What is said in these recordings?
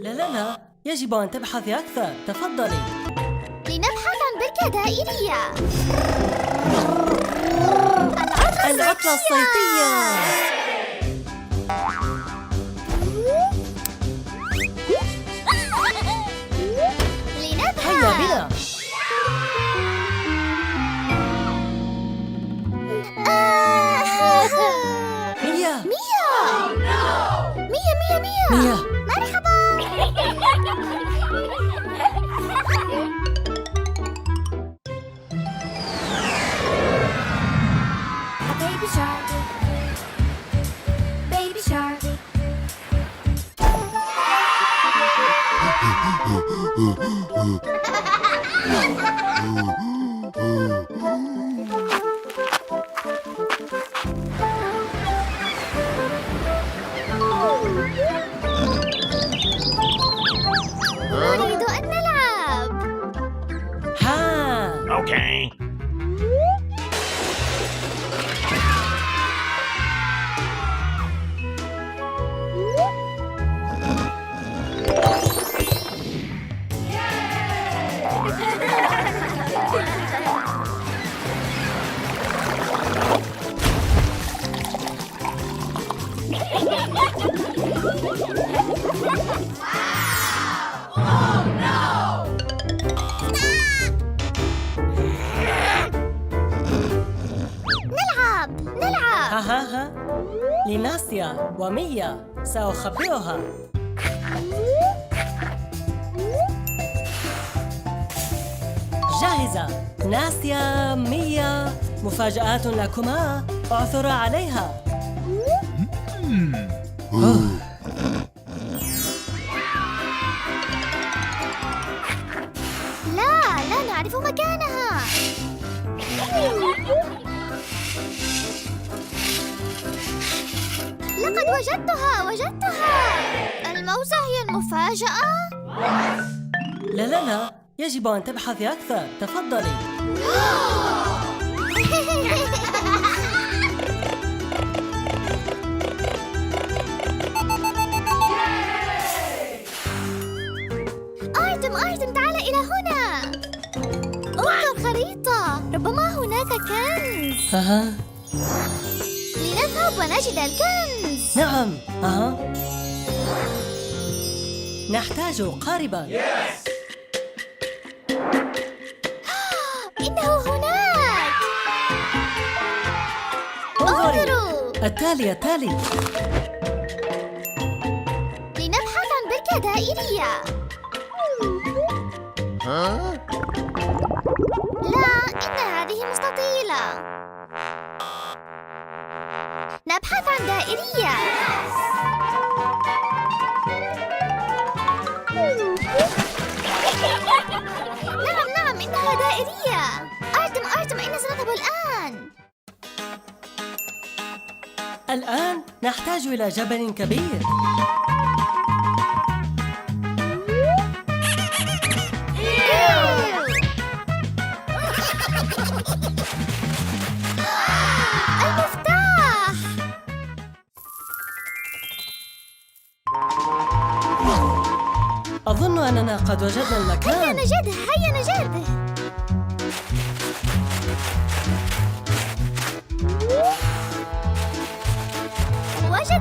لا، يجب أن تبحثي أكثر. تفضلي. لنبحث عن بركة دائرية. العطلة الصيفية. لنذهب. هيا بنا. ميا. ميا. مرحبا. Baby shark, baby shark. نريد أن نلعب. ها. Okay. نلعب. ها. لناستيا وميا سأخبرها. جاهزة. ناستيا، ميا، مفاجآت لكما. اعثرا عليها. لا نعرف مكانها. لقد وجدتها. الموزة هي المفاجأة. لا، يجب أن تبحثي أكثر. تفضلي. أرتم تعال إلى هنا. انظر خريطة. ربما هناك كنز. لنذهب ونجد الكنز. نعم. نحتاج قاربا. إنه هناك. انظروا. التالي. لنبحث عن بركة دائرية. لا، إن هذه مستطيلة. نبحث عن دائرية. نعم إنها دائرية. أرتم أين سنذهب الآن نحتاج إلى جبل كبير. المفتاح. أظن أننا قد وجدنا المكان. هيا نجده.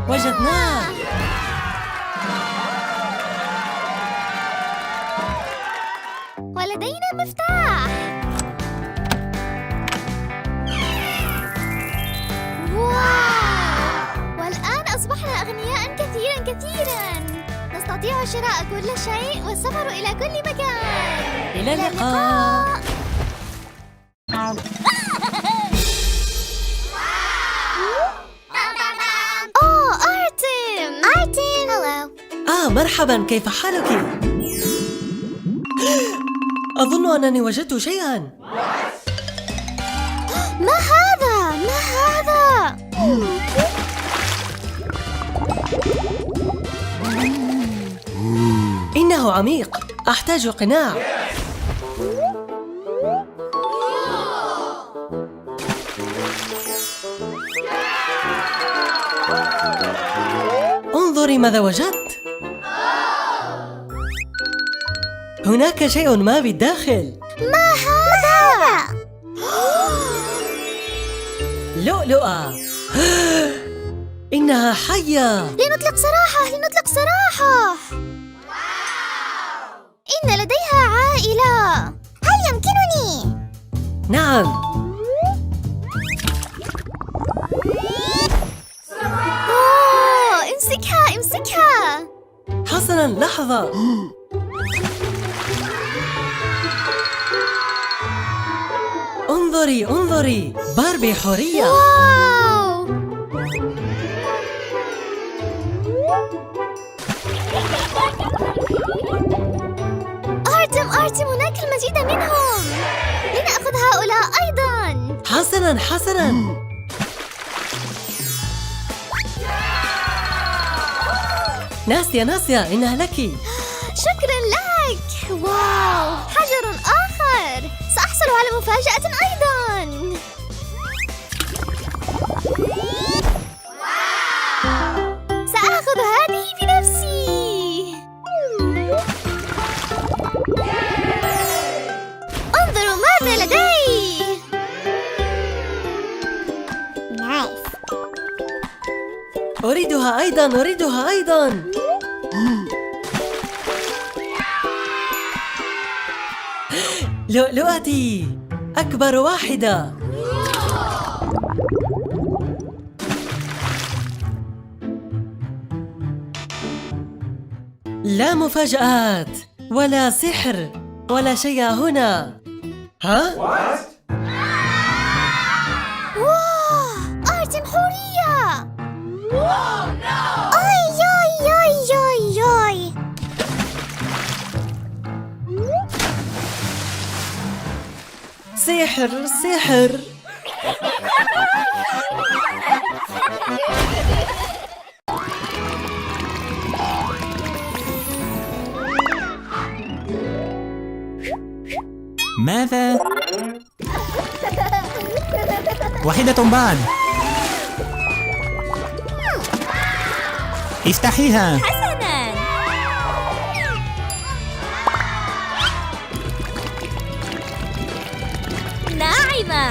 وجدناه. ولدينا مفتاح. واو! والآن أصبحنا أغنياء كثيراً. نستطيع شراء كل شيء والسفر إلى كل مكان. إلى اللقاء. أرتم. مرحبا، كيف حالك؟ أظن أنني وجدت شيئا. ما هذا؟ إنه عميق. أحتاج قناع. انظري ماذا وجدت. هناك شيء ما بالداخل. ما هذا؟ لؤلؤة. إنها حية. لنطلق سراحه، لنطلق سراحه. إن لديها عائلة. هل يمكنني؟ نعم. أوه، امسكها امسكها. حسناً، لحظة. انظري انظري، باربي حورية. واو. أرتم هناك المزيد منهم. لنأخذ هؤلاء أيضاً. حسناً حسناً. ناستيا، إنها لك. شكراً لك. واو، حجر آخر. سأحصل على مفاجأة أيضاً. سأخذ هذه بنفسي. انظروا ماذا لدي. نايس. أريدها أيضاً. لؤلؤتي، أكبر واحدة. لا مفاجآت ولا سحر ولا شيء هنا. ها؟ واو، أرتم حورية. أي أي أي أي أي. سحر. ماذا؟ واحدة بعد. افتحيها. حسناً. ناعمة.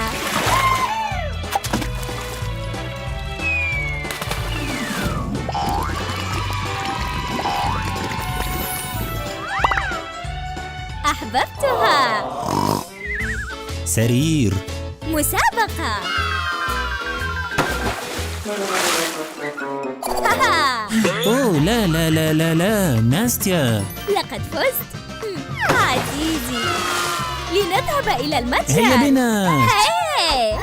أحببتها. سرير. مسابقة. أوه لا لا لا لا لا، ناستيا. لقد فزت. عزيزي، لنذهب إلى المتجر. هيا بنا. هاي.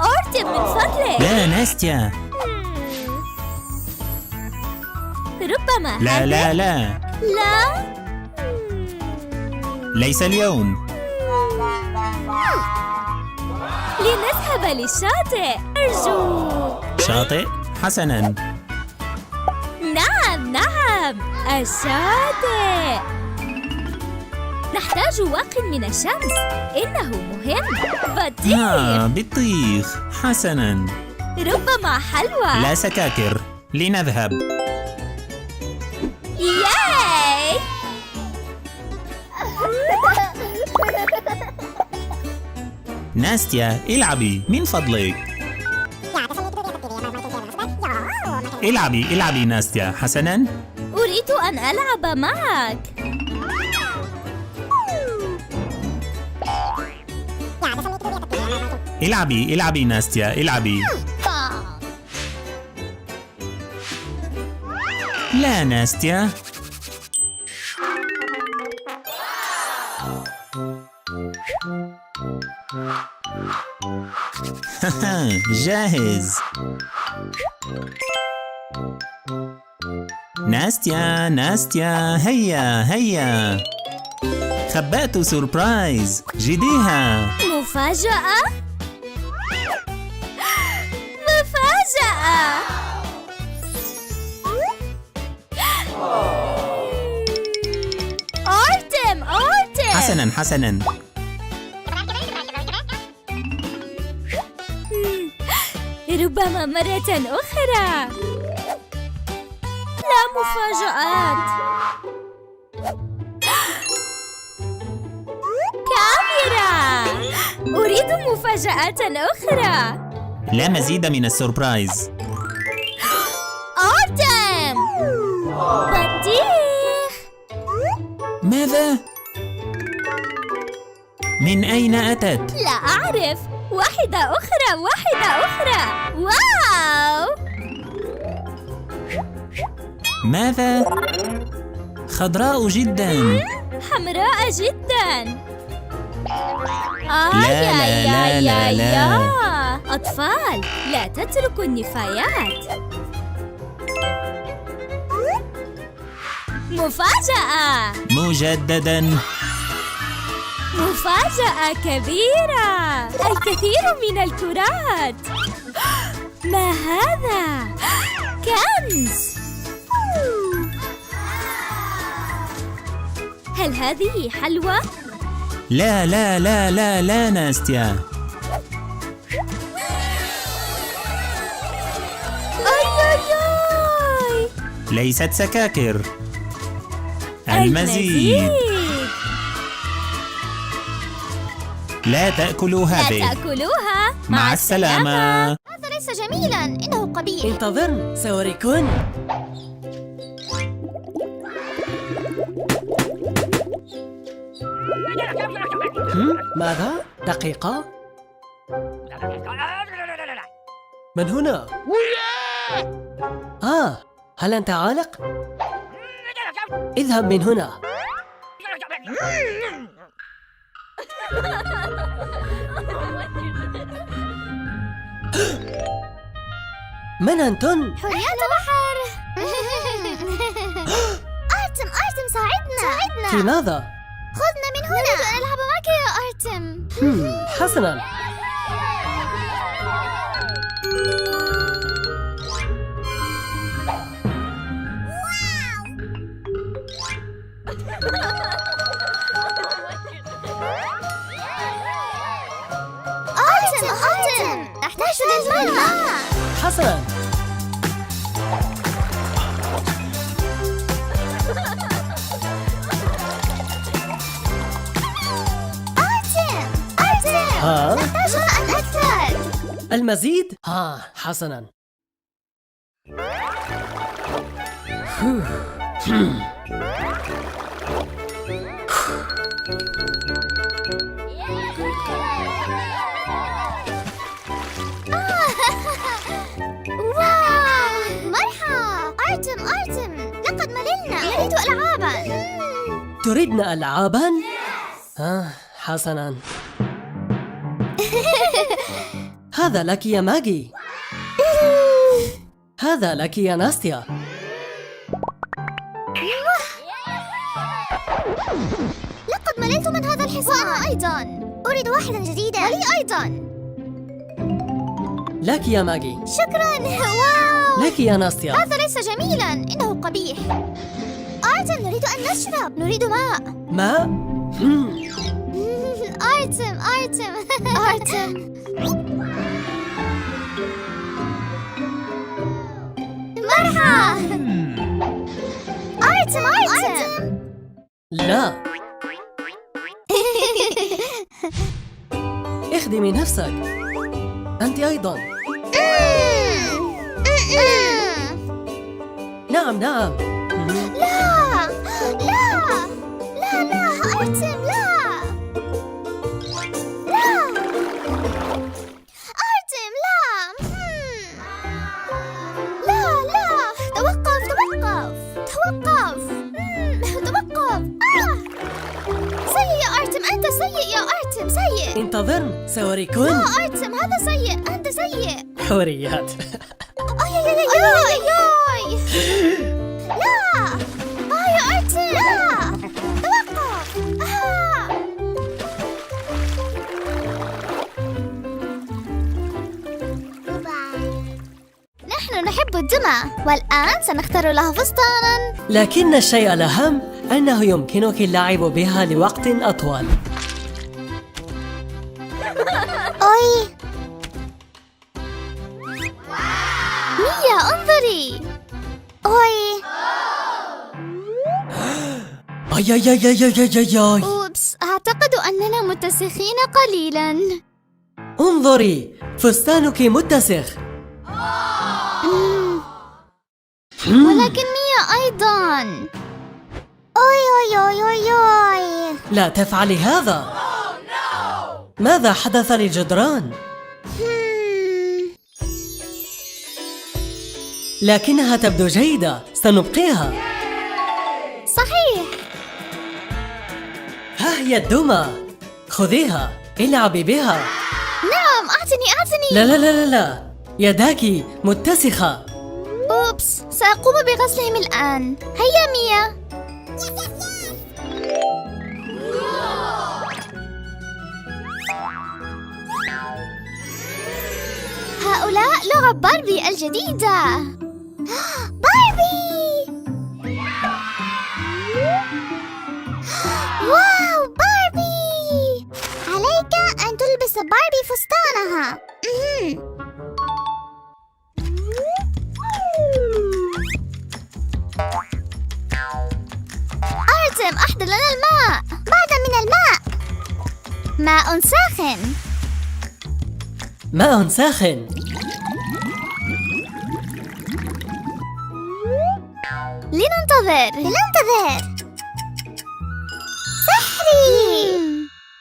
أرتم من فضلك. لا ناستيا. ربما لا هذا. لا لا، لا. ليس اليوم. لنذهب للشاطئ، أرجوك. شاطئ؟ حسناً. نعم، الشاطئ. نحتاج واق من الشمس، إنه مهم. بطيخ. بطيخ. حسناً. ربما حلوى. لا سكاكر. لنذهب. ياي. ناستيا، العبي من فضلك. العبي ناستيا. حسناً. أريد أن ألعب معك. العبي ناستيا، العبي. لا ناستيا. جاهز. ناستيا، هيا. خبأت سوربرايز. جديها. مفاجأة. أرتم. حسناً. ربما مرة أخرى. أحلى مفاجآت. كاميرا! أريد مفاجآت أخرى. لا مزيد من السوربرايز. آرتم! بطيخ! ماذا؟ من أين أتت؟ لا أعرف. واحدة أخرى. واو! ماذا؟ خضراء جدا. حمراء جدا. لا. أطفال، لا تتركوا النفايات. مفاجأة! مجددا. مفاجأة كبيرة! الكثير من الكرات. ما هذا؟ كنز! هل هذه حلوى؟ لا ناستيا. أي. ليست سكاكر. المزيد. لا تأكلوا هذه. مع السلامة. هذا ليس جميلا، إنه قبيح. انتظرن سأوريكن. ماذا؟ دقيقة؟ من هنا؟ هل أنت عالق؟ اذهب من هنا. من أنتن؟ حريات البحر. أرتم ساعدنا. في ماذا؟ خذنا من هنا. نريد أن نلعب معك يا أرتم. حسناً. أرتم نحتاج للماء. حسناً. أرتم نحتاج ماء أكثر. المزيد؟ حسناً. واو! مرحبا! أرتم لقد مللنا. نريد ألعابا. تريدن ألعاباً؟ حسناً. هذا لك يا ماجي. هذا لك يا ناستيا. لقد مللت من هذا الحصان. وأنا أيضا أريد واحدا جديدا. ولي أيضا. لك يا ماجي. شكرا. واو! لك يا ناستيا. هذا ليس جميلا، إنه قبيح. أرتم نريد أن نشرب. نريد ماء. ماء؟ أرتم مرحبا. أرتم لا. اخدمي نفسك. أنت أيضا. نعم. لا أرتم لا أرتم لا توقف. سيء يا أرتم. أنت سيء يا أرتم. سيء. انتظرن سأوريكن. لا أرتم هذا سيء. أنت سيء. حوريات. أي. لا يا أرتم لا توقف. نحن نحب الدمى، والآن سنختار لها فستاناً. لكن الشيء الأهم أنه يمكنك اللعب بها لوقت أطول. أوي ميا انظري. أوي أي أي أي أي أي أي أي. أوبس، أعتقد أننا متسخين قليلا. انظري، فستانك متسخ. ولكن ميا أيضا. أوي أوي أوي أوي أوي. لا تفعلي هذا. ماذا حدث للجدران؟ لكنها تبدو جيدة، سنبقيها. صحيح. ها هي الدمى، خذيها، العبي بها. نعم، أعطني. لا لا لا لا لا، يداك متسخة. أوبس، سأقوم بغسلهم الآن. هيا ميا. هؤلاء لعب باربي الجديدة. باربي! واو، باربي! عليك أن تلبس باربي فستانها. أرتم، أحضر لنا الماء. بعد من الماء ماء ساخن. ماء ساخن. لننتظر. سحري.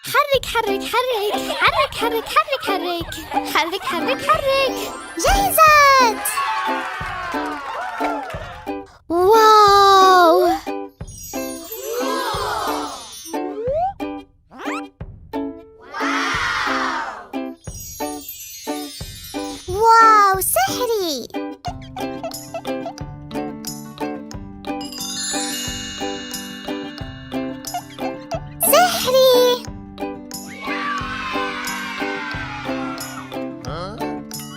حرك. جهزت. واو. واو، سحري.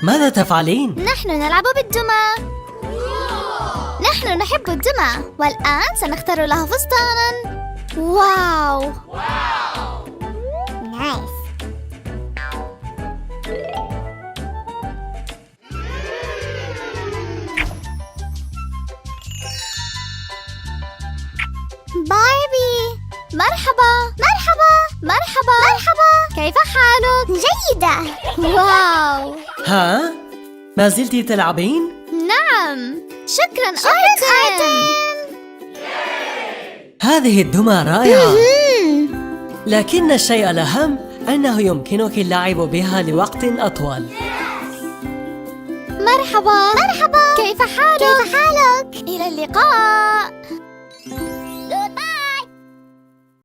ماذا تفعلين؟ نحن نلعب بالدمى. نحن نحب الدمى، والآن سنختار لها فستانا. واو. نايس. باربي، مرحبا. كيف حالك؟ جيدة. واو. ها؟ ما زلت تلعبين؟ نعم، شكرا أرتم. هذه الدمى رائعة. لكن الشيء الأهم أنه يمكنك اللعب بها لوقت أطول. مرحبا. كيف حالك؟ إلى اللقاء.